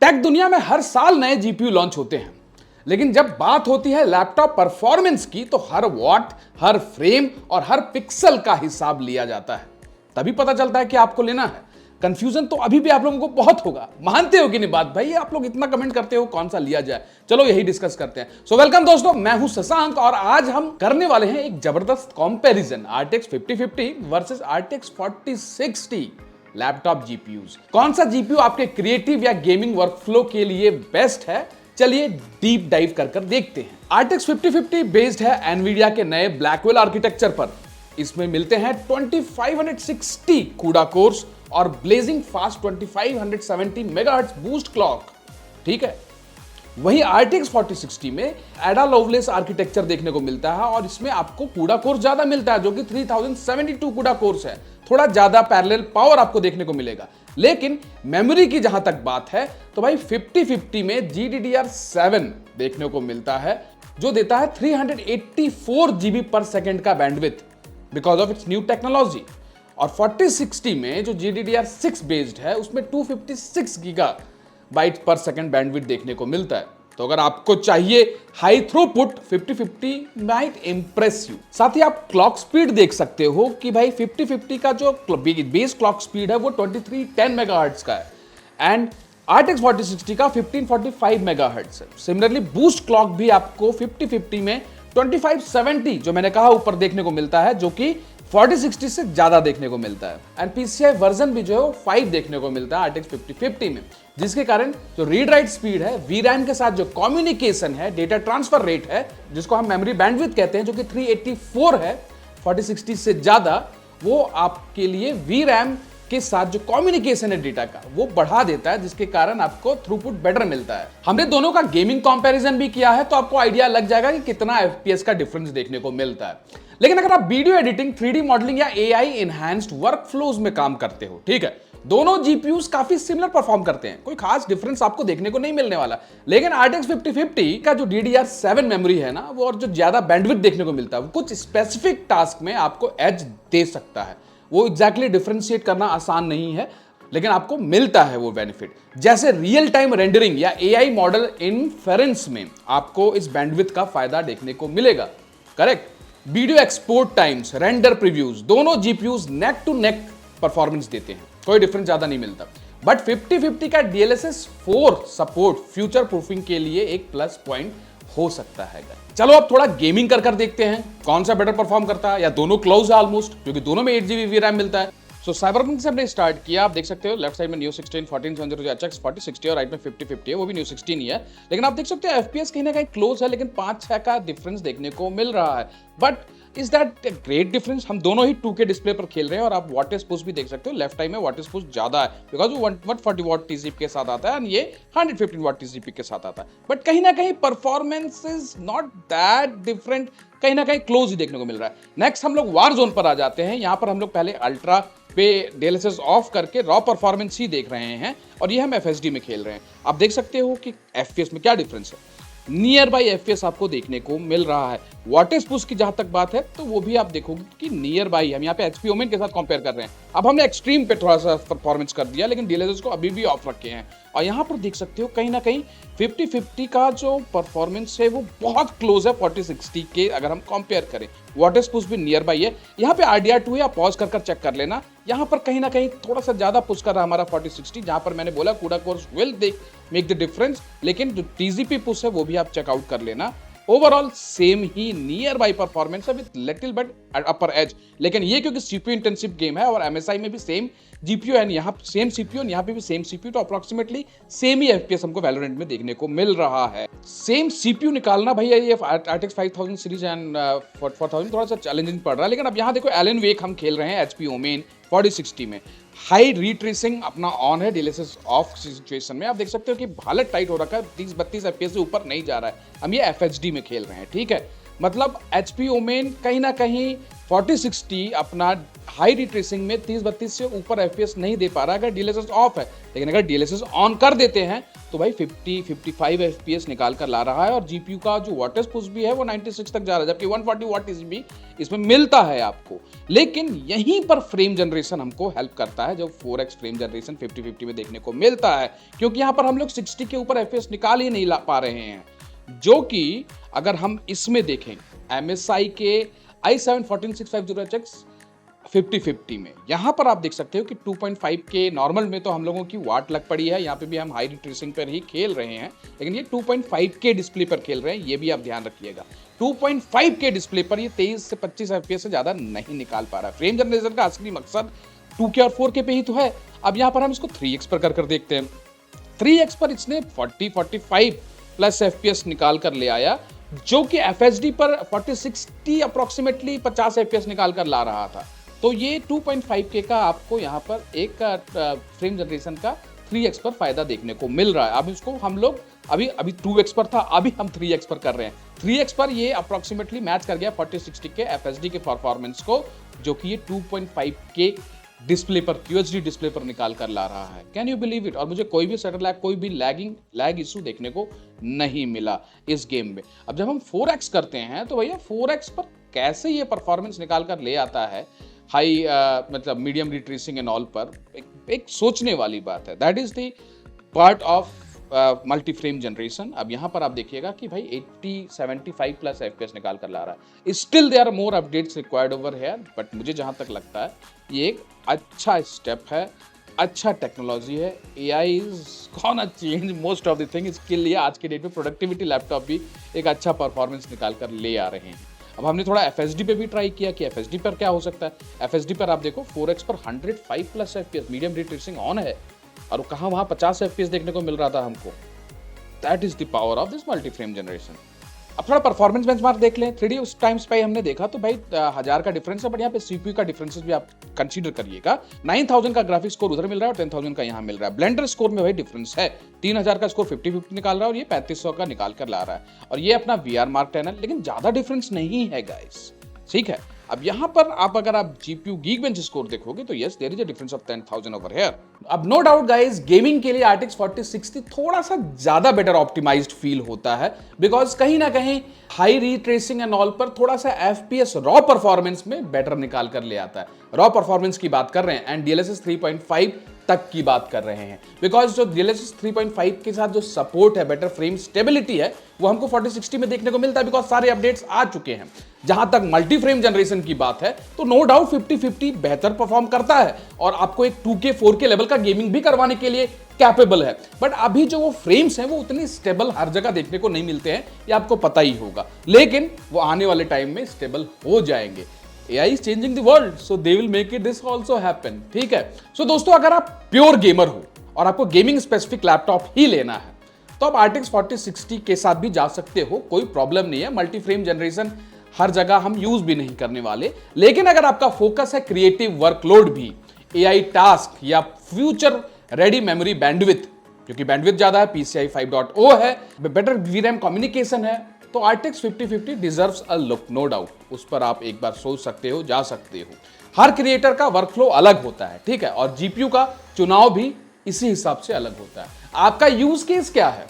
Take दुनिया में हर साल नए जीपीयू लॉन्च होते हैं, लेकिन जब बात होती है लैपटॉप परफॉर्मेंस की तो हर वॉट, हर फ्रेम और हर पिक्सल का हिसाब लिया जाता है। तभी पता चलता है कि आपको लेना है। कंफ्यूजन तो अभी भी आप लोगों को बहुत होगा, मानते हो कि नहीं बात भाई? आप लोग इतना कमेंट करते हो, कौन सा लिया जाए? चलो यही डिस्कस करते हैं। सो वेलकम दोस्तों, मैं हूं शशांक और आज हम करने वाले हैं एक जबरदस्त comparison RTX 5050 versus RTX 4060 laptop GPUs. कौन सा जीपीयू आपके क्रिएटिव या गेमिंग वर्कफ्लो के लिए बेस्ट है, चलिए डीप डाइव कर देखते हैं। RTX 5050 बेस्ड है एनवीडिया के नए ब्लैकवेल आर्किटेक्चर पर। इसमें मिलते हैं 2560 CUDA कोर्स और blazing fast 2570 megahertz boost clock. ठीक है, वहीं RTX 4060 में एडा लोवलेस आर्किटेक्चर देखने को मिलता है और इसमें आपको CUDA कोर्स ज्यादा मिलता है, जो कि 3072 CUDA कोर्स है। थोड़ा ज्यादा पैरेलल पावर आपको देखने को मिलेगा। लेकिन मेमोरी की जहां तक बात है तो भाई 5050 में GDDR7 देखने को मिलता है, जो देता है 384 GB पर सेकेंड का bandwidth because of its new technology. और 4060 में जो GDDR6 बेस्ड है उसमें 256 GB पर सेकेंड बैंडविड्थ देखने को मिलता है। तो अगर आपको चाहिए high throughput, 5050 might Impress you. साथ ही आप क्लॉक स्पीड देख सकते हो कि भाई 5050 का जो बेस क्लॉक स्पीड है वो 2310 मेगाहर्ट्ज का है एंड RTX 4060 का 1545 मेगाहर्ट्ज है। सिमिलरली बूस्ट क्लॉक भी आपको 5050 में 2570 जो मैंने कहा ऊपर देखने को मिलता है, जो कि 4060 से ज्यादा देखने को मिलता है। एंड PCI वर्जन भी जो है वो 5 देखने को मिलता है RTX 5050 में, जिसके कारण जो रीड राइट स्पीड है, VRAM के साथ जो कम्युनिकेशन है, डेटा ट्रांसफर रेट है, जिसको हम मेमोरी बैंडविड्थ कहते हैं, जो कि 384 है 4060 से ज्यादा, वो आपके लिए VRAM के साथ जो कम्युनिकेशन है डेटा का, वो बढ़ा देता है, जिसके कारण आपको थ्रूपुट बेटर मिलता है। हमने दोनों का गेमिंग कंपैरिजन भी किया है, तो आपको आइडिया लग जाएगा कि कितना FPS का डिफरेंस देखने को मिलता है। लेकिन अगर आप वीडियो एडिटिंग, 3D मॉडलिंग या AI एनहांस्ड वर्कफ्लोज में काम करते हो, ठीक है, दोनों जीपीयूज काफी सिमिलर परफॉर्म करते हैं, कोई खास डिफरेंस आपको देखने को नहीं मिलने वाला। लेकिन RTX 5050 का जो DDR7 मेमोरी है ना, वो और जो ज्यादा बैंडविड्थ देखने को मिलता है, वो कुछ स्पेसिफिक टास्क में आपको एज दे सकता है। वो एग्जैक्टली डिफरेंशिएट करना आसान नहीं है, लेकिन आपको मिलता है वो बेनिफिट। जैसे रियल टाइम रेंडरिंग या AI मॉडल इनफेरेंस में आपको इस बैंडविड्थ का फायदा देखने को मिलेगा। Correct. Video export times, render previews, दोनों GPUs neck to neck performance देते हैं, कोई डिफरेंस ज्यादा नहीं मिलता। बट 5050 का DLSS 4 सपोर्ट फ्यूचर प्रूफिंग के लिए एक प्लस पॉइंट हो सकता है। चलो अब थोड़ा गेमिंग कर देखते हैं कौन सा बेटर परफॉर्म करता है, या दोनों क्लोज है ऑलमोस्ट, क्योंकि दोनों में 8GB VRAM मिलता है। सो साइबरपंक से हमने स्टार्ट किया। आप देख सकते हो लेफ्ट साइड में Neo 16 1470 HX 4060 और राइट में 5050 है, वो भी Neo 16 ही है। लेकिन आप देख सकते हो FPS कहीं ना कहीं क्लोज है, लेकिन 5-6 का डिफरेंस देखने को मिल रहा है। But is that great difference? हम दोनों ही 2K डिस्प्ले पर खेल रहे हैं और आप वाटेज पुश भी देख सकते हो। लेफ्ट साइड में वाटेज पुश ज्यादा है बिकॉज वो 140 वाट TCP के साथ आता है एंड ये 115 वाट TCP के साथ आता है। बट कहीं ना कहीं performance is not that different, कहीं ना कहीं क्लोज ही देखने को मिल रहा है। नेक्स्ट हम लोग वार जोन पर आ जाते हैं। यहाँ पर हम लोग पहले अल्ट्रा पे DLSS ऑफ करके रॉ परफॉर्मेंस ही देख रहे हैं और ये हम FSD में खेल रहे हैं। आप देख सकते हो कि FPS में क्या डिफरेंस है। नियर बाई FPS आपको देखने को मिल रहा है। वाटेज पुश की जहां तक बात है तो वो भी आप देखोगे कि नियर बाई, हम यहाँ पे HP ओमेन के साथ कंपेयर कर रहे हैं। अब हमने एक्सट्रीम पे थोड़ा सा परफॉर्मेंस कर दिया, लेकिन DLSS को अभी भी ऑफ रखे हैं। और यहाँ पर देख सकते हो कहीं ना कहीं 5050 का जो परफॉर्मेंस है वो बहुत क्लोज है 4060 के, अगर हम कंपेयर करें। वाटेज पुश भी नियर बाई है। यहाँ पे RDR2 है, आप पॉज कर चेक कर लेना। यहाँ पर कहीं ना कहीं थोड़ा सा ज्यादा पुश कर रहा है हमारा 4060, जहां पर मैंने बोला CUDA course will make the difference, लेकिन जो TCP पुश है वो भी आप चेकआउट कर लेना। ओवरऑल सेम ही नियर बाई परफॉर्मेंस है with little but upper edge. लेकिन ये क्योंकि CPU इंटेंसिव गेम है और MSI में भी सेम GPU एंड यहाँ सेम CPU और यहाँ पे भी सेम CPU, तो अप्रोक्सीमेटली सेम ही FPS हमको वैलोरेंट में देखने को मिल रहा है। सेम CPU निकालना भैया ये RTX 5000 सीरीज एंड 4000 थोड़ा सा चैलेंजिंग पड़ रहा है। लेकिन अब यहाँ देखो एलन वेक हम खेल रहे हैं HP ओमेन 4060 में। हाई रीट्रेसिंग अपना ऑन है, DLSS ऑफ सिचुएशन में। आप देख सकते हो कि हालत टाइट हो रखा है, 30-32 FPS से ऊपर नहीं जा रहा है। हम ये FHD में खेल रहे हैं, ठीक है। मतलब HP ओमेन कहीं ना कहीं 4060 अपना हाई रिट्रेसिंग में 30-32 से ऊपर FPS नहीं दे पा रहा अगर DLSS ऑफ है, लेकिन अगर DLSS ऑन कर देते हैं तो भाई 50-55 FPS निकाल कर ला रहा है और GPU का जो वाटेज पुश भी है वो 96 तक जा रहा है, जबकि 140 वाट भी इसमें मिलता है आपको। लेकिन यहीं पर फ्रेम जनरेशन हमको हेल्प करता है, जब 4x फ्रेम जनरेशन 50-50 में देखने को मिलता है, क्योंकि यहाँ पर हम लोग 60 के ऊपर FPS निकाल ही नहीं ला पा रहे हैं, जो कि अगर हम इसमें देखें MSI के i7 14650HX 50-50 में, यहां पर आप देख सकते हो कि 2.5 के नॉर्मल में तो हम लोगों की वाट लग पड़ी है, यहाँ पे भी हम हाई रिट्रेसिंग पर ही खेल रहे हैं, लेकिन ये 2.5 के डिस्प्ले पर खेल रहे हैं, ये भी आप ध्यान रखिएगा। 2.5 के डिस्प्ले पर ये 23 से 25 FPS से ज्यादा नहीं निकाल पा रहा है। फ्रेम जनरेशन का असली मकसद 2K और 4K पे ही तो है। अब यहाँ पर हम इसको 3x पर कर देखते हैं। 3x पर इसने 40-45 प्लस FPS निकाल कर ले आया, जो कि FHD पर 40-60 अप्रोक्सीमेटली 50 FPS निकाल कर ला रहा था। तो ये 2.5K का आपको यहाँ पर एक फ्रेम जनरेशन का 3x पर फायदा देखने को मिल रहा है। अब इसको हम लोग अभी 2x पर था, अभी हम 3x पर कर रहे हैं। 3x पर ये अप्रोक्सीमेटली मैच कर गया 4060 के FHD के परफॉर्मेंस को, जो कि ये 2.5K डिस्प्ले पर, QHD डिस्प्ले पर निकाल कर ला रहा है। Can you believe it? और मुझे कोई भी शटर लैग, कोई भी लैग इशू देखने को नहीं मिला इस गेम में। अब जब हम 4x करते हैं तो भैया 4x पर कैसे ये परफॉर्मेंस निकाल कर ले आता है हाई मतलब मीडियम रिट्रेसिंग एंड ऑल पर, एक सोचने वाली बात है। That is the part of multi frame generation. अब यहाँ पर आप देखिएगा कि भाई 80-75 प्लस FPS निकाल कर ला रहा है। Still there are more updates required over here, but मुझे जहाँ तक लगता है ये एक अच्छा स्टेप है, अच्छा टेक्नोलॉजी है। AI is gonna change most of the thing. इसके लिए आज के डेट में प्रोडक्टिविटी लैपटॉप भी एक अच्छा परफॉर्मेंस निकाल कर ले आ रहे हैं। अब हमने थोड़ा FHD पे भी ट्राई किया कि FHD पर क्या हो सकता है। FHD पर आप देखो 4x पर 105 plus FPS medium retracing on है, और कहाँ वहाँ 50 FPS देखने को मिल रहा था हमको। That is the power of this multi frame generation. अब थोड़ा परफॉर्मेंस बेंचमार्क देख लें। 3D उस टाइम स्पाई हमने देखा तो भाई 1000 का डिफरेंस है, बट यहाँ पे CPU का डिफरेंसेस भी आप कंसीडर करिएगा। 9000 का ग्राफिक्स स्कोर उधर मिल रहा है और 10000 का यहाँ मिल रहा है। ब्लेंडर स्कोर में भाई डिफरेंस है। 3000 का स्कोर 50-50 निकाल रहा है और ये 3500 का निकाल कर ला रहा है, और ये अपना VR Mark 10 है, लेकिन ज्यादा डिफरेंस नहीं है गाइस, ठीक है। अब यहाँ पर अगर आप GPU Geekbench स्कोर देखोगे तो yes there is a difference of 10,000 over here. अब नो डाउट गाइस, गेमिंग के लिए RTX 4060 थोड़ा सा ज्यादा बेटर ऑप्टिमाइज्ड फील होता है, बिकॉज कहीं ना कहीं हाई रीट्रेसिंग एंड ऑल पर थोड़ा सा FPS रॉ परफॉर्मेंस में बेटर निकाल कर ले आता है। रॉ परफॉर्मेंस की बात कर रहे हैं एंड DLSS 3.5 तक की बात कर रहे हैं, बिकॉज जो DLSS 3.5 के साथ जो सपोर्ट है, बेटर फ्रेम स्टेबिलिटी है, वो हमको 4060 में देखने को मिलता है, बिकॉज सारे अपडेट्स आ चुके हैं। जहां तक मल्टी फ्रेम जनरेशन की बात है तो नो डाउट 50-50 बेहतर परफॉर्म करता है और आपको एक 2K 4K लेवल का गेमिंग भी करवाने के लिए कैपेबल है। बट अभी जो वो फ्रेम्स हैं वो उतनी स्टेबल हर जगह देखने को नहीं मिलते हैं, ये आपको पता ही होगा, लेकिन वो आने वाले टाइम में स्टेबल हो जाएंगे। AI is changing the world, so they will make it this also happen, ठीक है। सो दोस्तों, अगर आप प्योर गेमर हो और आपको गेमिंग स्पेसिफिक लैपटॉप ही लेना है तो आप RTX 4060 के साथ भी जा सकते हो, कोई प्रॉब्लम नहीं है। मल्टी फ्रेम जनरेशन हर जगह हम यूज भी नहीं करने वाले, लेकिन अगर आपका फोकस है क्रिएटिव वर्कलोड भी, AI टास्क या फ्यूचर रेडी मेमोरी बैंडविथ, क्योंकि बैंडविथ ज्यादा है, PCI 5.0 है, बेटर VRAM कम्युनिकेशन है, तो RTX 5050 deserves a look, no doubt. उस पर आप एक बार सोच सकते हो, जा सकते हो। हर क्रिएटर का वर्कफ्लो अलग होता है, ठीक है, और GPU का चुनाव भी इसी हिसाब से अलग होता है। आपका यूज केस क्या है,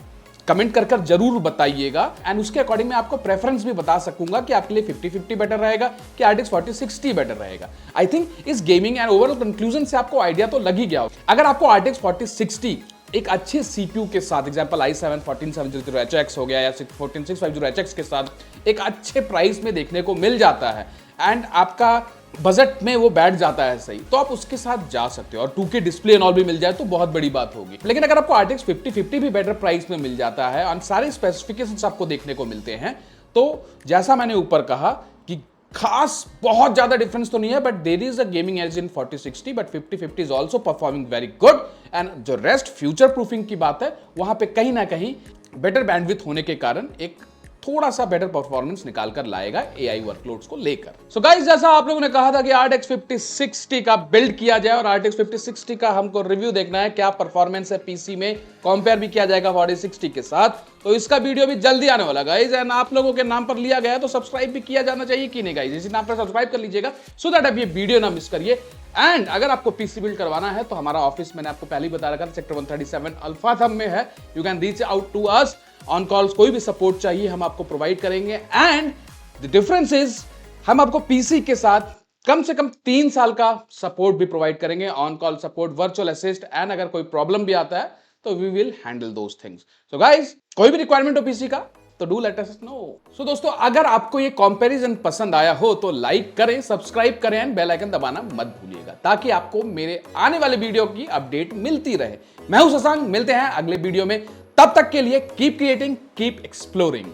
कमेंट कर कर जरूर बताइएगा, एंड उसके अकॉर्डिंग मैं आपको प्रेफरेंस भी बता सकूंगा कि आपके लिए 5050 बेटर रहेगा कि RTX 4060 बेटर रहेगा। आई थिंक इस गेमिंग एंड ओवरऑल कंक्लूजन से आपको आइडिया तो लग ही गया हो। अगर आपको RTX 4060 एक अच्छे CPU के साथ, एग्जांपल i7 14700HX हो गया या 14650HX के साथ एक अच्छे प्राइस में देखने को मिल जाता है एंड आपका बजट में वो बैठ जाता है सही, तो आप उसके साथ जा सकते हो और 2K डिस्प्ले एंड ऑल भी मिल जाए तो बहुत बड़ी बात होगी। लेकिन अगर आपको RTX 5050 भी बेटर प्राइस में मिल जाता है और सारे स्पेसिफिकेशंस आपको देखने को मिलते हैं, तो जैसा मैंने ऊपर कहा कि खास बहुत ज्यादा डिफरेंस तो नहीं है, but there is a gaming edge in 4060, but 5050 is also performing very good. And जो रेस्ट फ्यूचर प्रूफिंग की बात है, वहां पे कहीं ना कहीं बेटर बैंडविड्थ होने के कारण एक थोड़ा सा बेटर परफॉर्मेंस निकाल कर लाएगा एआई वर्कलोड्स को लेकर। सो गाइस, जैसा आप लोगों ने कहा था कि RTX 5060 का बिल्ड किया जाए और RTX 5060 का हमको रिव्यू देखना है, क्या परफॉर्मेंस है पीसी में, कंपेयर भी किया जाएगा 4060 के साथ, तो इसका वीडियो भी जल्दी आने वाला गाइस। एंड आप लोगों के नाम पर लिया गया है तो सब्सक्राइब भी किया जाना चाहिए कि नहीं गाइस, इसी नाम पर सब्सक्राइब कर लीजिएगा सो दैट आप ये वीडियो ना मिस करिए। एंड अगर आपको पीसी बिल्ड करवाना है तो हमारा ऑफिस मैंने आपको पहले ही बता रखा था, सेक्टर 137 अल्फा थंब में है। You can reach out to us on calls, कोई भी सपोर्ट चाहिए हम आपको प्रोवाइड करेंगे। एंड द डिफरेंस इज हम आपको पीसी के साथ कम से कम 3 साल का सपोर्ट भी प्रोवाइड करेंगे, on call support, virtual assist, and अगर कोई प्रॉब्लम भी आता है तो we will handle those things. So guys, कोई भी रिक्वायरमेंट हो पीसी का तो do let us know. So दोस्तों, अगर आपको ये कंपैरिजन पसंद आया हो तो लाइक करें, सब्सक्राइब करें एंड बेल आइकन दबाना मत भूलिएगा ताकि आपको मेरे आने वाले वीडियो की अपडेट मिलती रहे। मैं हूं शशांक, मिलते हैं अगले वीडियो में, तब तक के लिए कीप क्रिएटिंग, कीप एक्सप्लोरिंग।